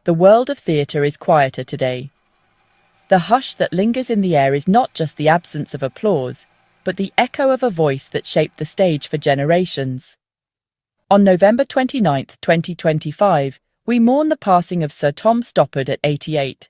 The world of theatre is quieter today. The hush that lingers in the air is not just the absence of applause, but the echo of a voice that shaped the stage for generations. On November 29, 2025, we mourn the passing of Sir Tom Stoppard at 88.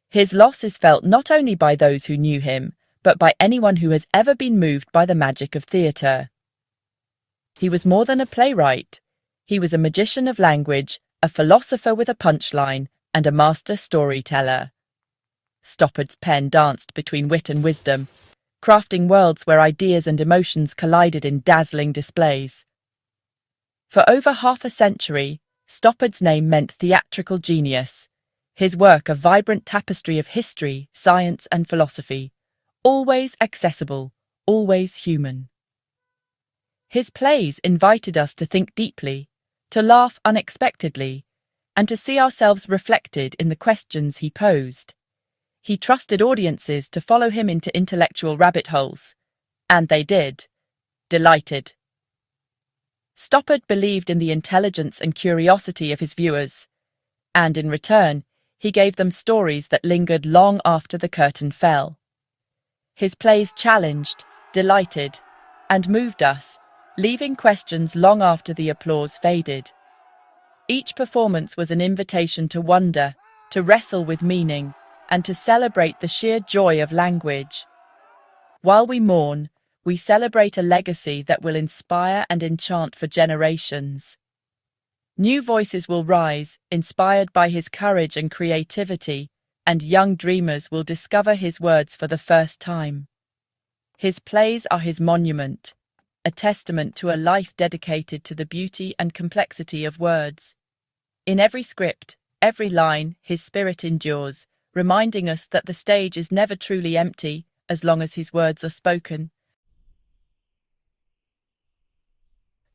His loss is felt not only by those who knew him, but by anyone who has ever been moved by the magic of theatre. He was more than a playwright. He was a magician of language, a philosopher with a punchline, and a master storyteller. Stoppard's pen danced between wit and wisdom, crafting worlds where ideas and emotions collided in dazzling displays. For over half a century, Stoppard's name meant theatrical genius, his work a vibrant tapestry of history, science, and philosophy, always accessible, always human. His plays invited us to think deeply, to laugh unexpectedly, and to see ourselves reflected in the questions he posed. He trusted audiences to follow him into intellectual rabbit holes, and they did, delighted. Stoppard believed in the intelligence and curiosity of his viewers, and in return, he gave them stories that lingered long after the curtain fell. His plays challenged, delighted, and moved us, leaving questions long after the applause faded. Each performance was an invitation to wonder, to wrestle with meaning, and to celebrate the sheer joy of language. While we mourn, we celebrate a legacy that will inspire and enchant for generations. New voices will rise, inspired by his courage and creativity, and young dreamers will discover his words for the first time. His plays are his monument, a testament to a life dedicated to the beauty and complexity of words. In every script, every line, his spirit endures, reminding us that the stage is never truly empty as long as his words are spoken.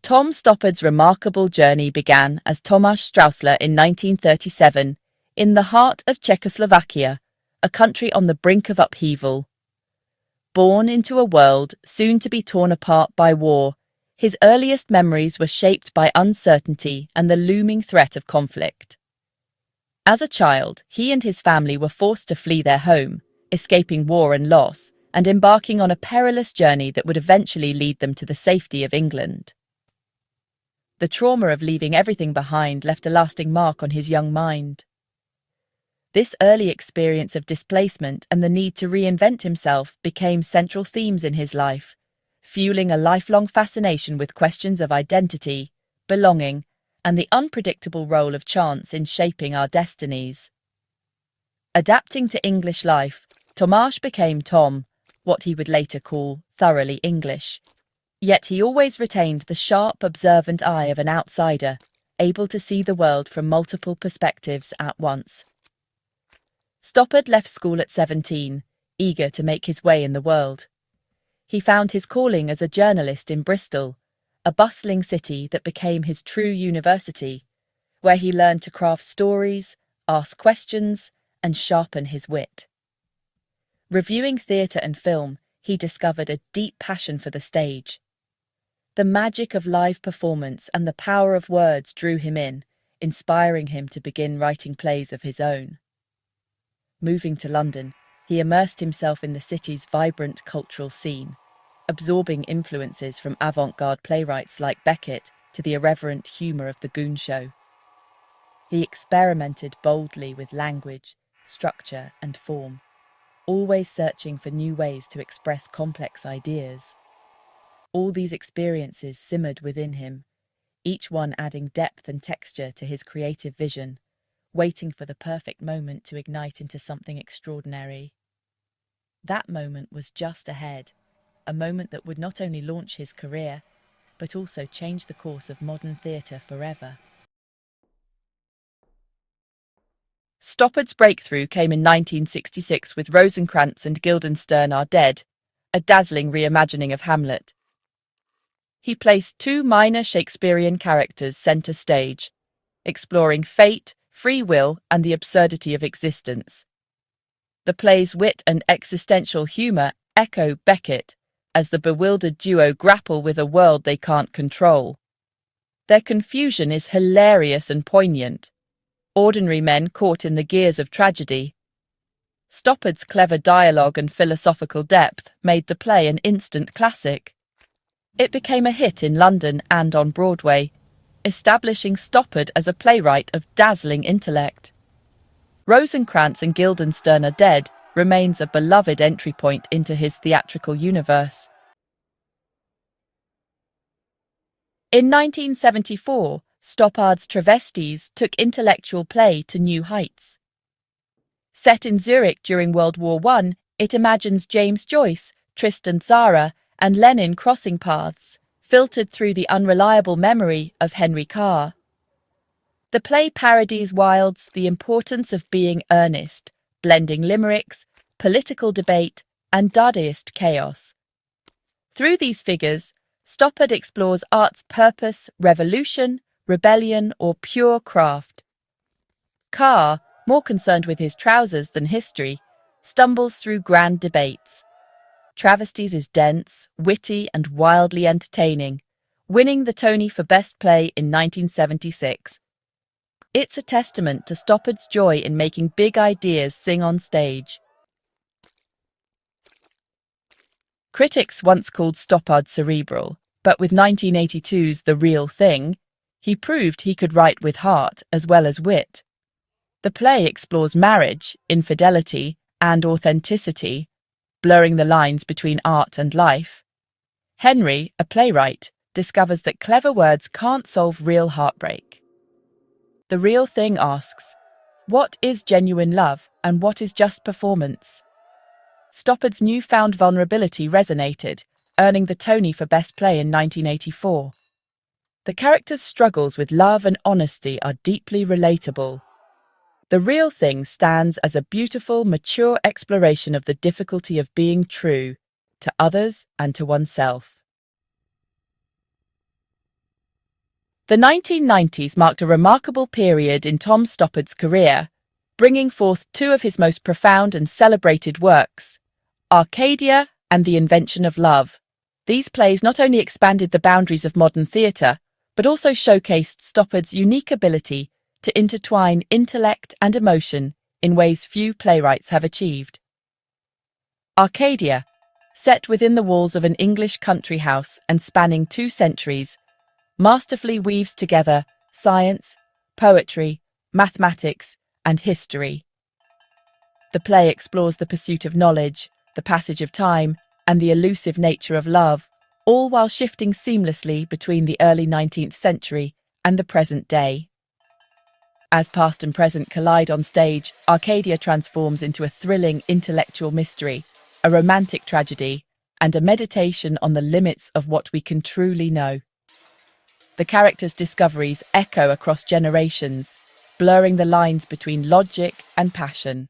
Tom Stoppard's remarkable journey began as Tomáš Straussler in 1937, in the heart of Czechoslovakia, a country on the brink of upheaval. Born into a world soon to be torn apart by war, his earliest memories were shaped by uncertainty and the looming threat of conflict. As a child, he and his family were forced to flee their home, escaping war and loss, and embarking on a perilous journey that would eventually lead them to the safety of England. The trauma of leaving everything behind left a lasting mark on his young mind. This early experience of displacement and the need to reinvent himself became central themes in his life, fueling a lifelong fascination with questions of identity, belonging, and the unpredictable role of chance in shaping our destinies. Adapting to English life, Tomáš became Tom, what he would later call thoroughly English. Yet he always retained the sharp, observant eye of an outsider, able to see the world from multiple perspectives at once. Stoppard left school at 17, eager to make his way in the world. He found his calling as a journalist in Bristol, a bustling city that became his true university, where he learned to craft stories, ask questions, and sharpen his wit. Reviewing theatre and film, he discovered a deep passion for the stage. The magic of live performance and the power of words drew him in, inspiring him to begin writing plays of his own. Moving to London, he immersed himself in the city's vibrant cultural scene, absorbing influences from avant-garde playwrights like Beckett to the irreverent humour of the Goon Show. He experimented boldly with language, structure, and form, always searching for new ways to express complex ideas. All these experiences simmered within him, each one adding depth and texture to his creative vision, waiting for the perfect moment to ignite into something extraordinary. That moment was just ahead, a moment that would not only launch his career, but also change the course of modern theatre forever. Stoppard's breakthrough came in 1966 with Rosencrantz and Guildenstern Are Dead, a dazzling reimagining of Hamlet. He placed two minor Shakespearean characters centre stage, exploring fate, free will, and the absurdity of existence. The play's wit and existential humour echo Beckett, as the bewildered duo grapple with a world they can't control. Their confusion is hilarious and poignant. ordinary men caught in the gears of tragedy. Stoppard's clever dialogue and philosophical depth made the play an instant classic. It became a hit in London and on Broadway, establishing Stoppard as a playwright of dazzling intellect. Rosencrantz and Guildenstern Are Dead remains a beloved entry point into his theatrical universe. In 1974, Stoppard's Travesties took intellectual play to new heights. Set in Zurich during World War I, it imagines James Joyce, Tristan Tzara, and Lenin crossing paths, filtered through the unreliable memory of Henry Carr. The play parodies Wilde's The Importance of Being Earnest, blending limericks, political debate, and Dadaist chaos. Through these figures, Stoppard explores art's purpose, revolution, rebellion, or pure craft. Carr, more concerned with his trousers than history, stumbles through grand debates. Travesties is dense, witty, and wildly entertaining, winning the Tony for Best Play in 1976. It's a testament to Stoppard's joy in making big ideas sing on stage. Critics once called Stoppard cerebral, but with 1982's The Real Thing, he proved he could write with heart as well as wit. The play explores marriage, infidelity, and authenticity, blurring the lines between art and life. Henry, a playwright, discovers that clever words can't solve real heartbreak. The Real Thing asks, what is genuine love and what is just performance? Stoppard's newfound vulnerability resonated, earning the Tony for Best Play in 1984. The character's struggles with love and honesty are deeply relatable. The Real Thing stands as a beautiful, mature exploration of the difficulty of being true to others and to oneself. The 1990s marked a remarkable period in Tom Stoppard's career, bringing forth two of his most profound and celebrated works, Arcadia and The Invention of Love. These plays not only expanded the boundaries of modern theatre, but also showcased Stoppard's unique ability to intertwine intellect and emotion in ways few playwrights have achieved. Arcadia, set within the walls of an English country house and spanning 2 centuries, masterfully weaves together science, poetry, mathematics, and history. The play explores the pursuit of knowledge, the passage of time, and the elusive nature of love, all while shifting seamlessly between the early 19th century and the present day. As past and present collide on stage, Arcadia transforms into a thrilling intellectual mystery, a romantic tragedy, and a meditation on the limits of what we can truly know. The characters' discoveries echo across generations, blurring the lines between logic and passion.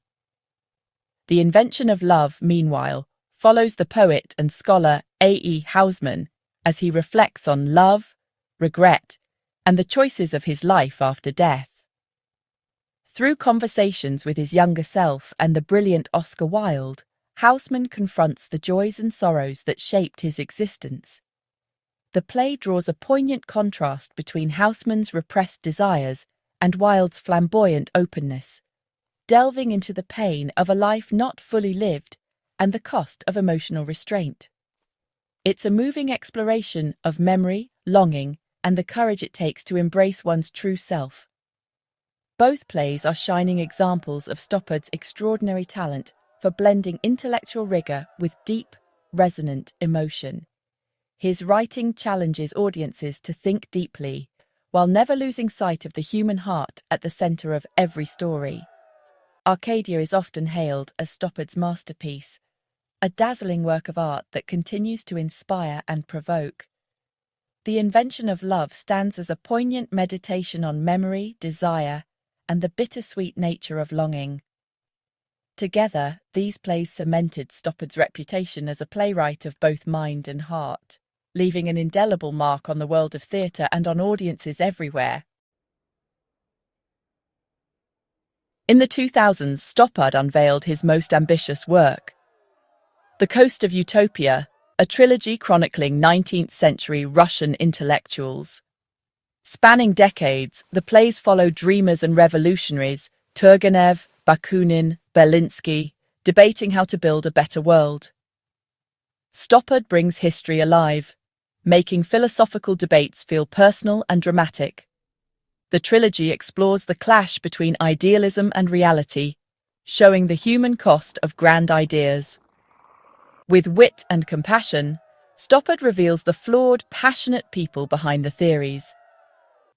The Invention of Love, meanwhile, follows the poet and scholar A.E. Housman as he reflects on love, regret, and the choices of his life after death. Through conversations with his younger self and the brilliant Oscar Wilde, Housman confronts the joys and sorrows that shaped his existence. The play draws a poignant contrast between Housman's repressed desires and Wilde's flamboyant openness, delving into the pain of a life not fully lived and the cost of emotional restraint. It's a moving exploration of memory, longing, and the courage it takes to embrace one's true self. Both plays are shining examples of Stoppard's extraordinary talent for blending intellectual rigor with deep, resonant emotion. His writing challenges audiences to think deeply, while never losing sight of the human heart at the center of every story. Arcadia is often hailed as Stoppard's masterpiece, a dazzling work of art that continues to inspire and provoke. The Invention of Love stands as a poignant meditation on memory, desire, and the bittersweet nature of longing. Together, these plays cemented Stoppard's reputation as a playwright of both mind and heart, leaving an indelible mark on the world of theatre and on audiences everywhere. In the 2000s, Stoppard unveiled his most ambitious work, The Coast of Utopia, a trilogy chronicling 19th-century Russian intellectuals. Spanning decades, the plays follow dreamers and revolutionaries, Turgenev, Bakunin, Belinsky, debating how to build a better world. Stoppard brings history alive, making philosophical debates feel personal and dramatic. The trilogy explores the clash between idealism and reality, showing the human cost of grand ideas. With wit and compassion, Stoppard reveals the flawed, passionate people behind the theories.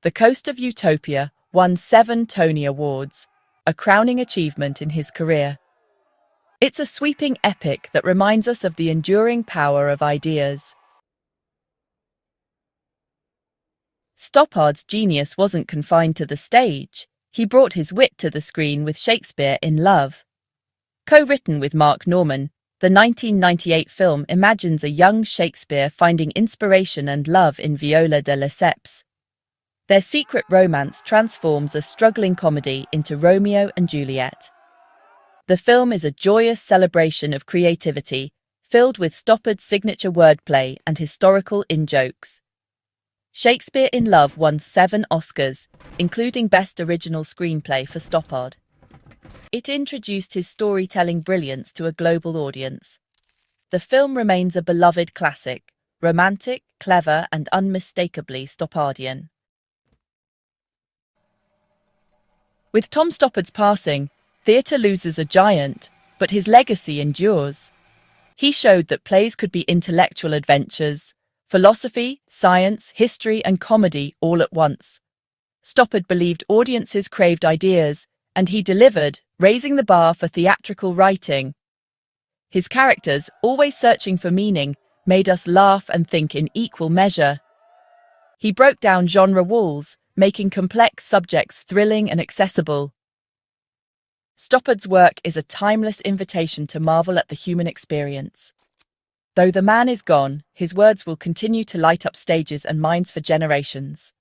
The Coast of Utopia won 7 Tony Awards, a crowning achievement in his career. It's a sweeping epic that reminds us of the enduring power of ideas. Stoppard's genius wasn't confined to the stage. He brought his wit to the screen with Shakespeare in Love. Co-written with Mark Norman, the 1998 film imagines a young Shakespeare finding inspiration and love in Viola de Lesseps. Their secret romance transforms a struggling comedy into Romeo and Juliet. The film is a joyous celebration of creativity, filled with Stoppard's signature wordplay and historical in-jokes. Shakespeare in Love won 7 Oscars, including Best Original Screenplay for Stoppard. It introduced his storytelling brilliance to a global audience. The film remains a beloved classic, romantic, clever, and unmistakably Stoppardian. With Tom Stoppard's passing, theatre loses a giant, but his legacy endures. He showed that plays could be intellectual adventures, philosophy, science, history, and comedy all at once. Stoppard believed audiences craved ideas, and he delivered, raising the bar for theatrical writing. His characters, always searching for meaning, made us laugh and think in equal measure. He broke down genre walls, making complex subjects thrilling and accessible. Stoppard's work is a timeless invitation to marvel at the human experience. Though the man is gone, his words will continue to light up stages and minds for generations.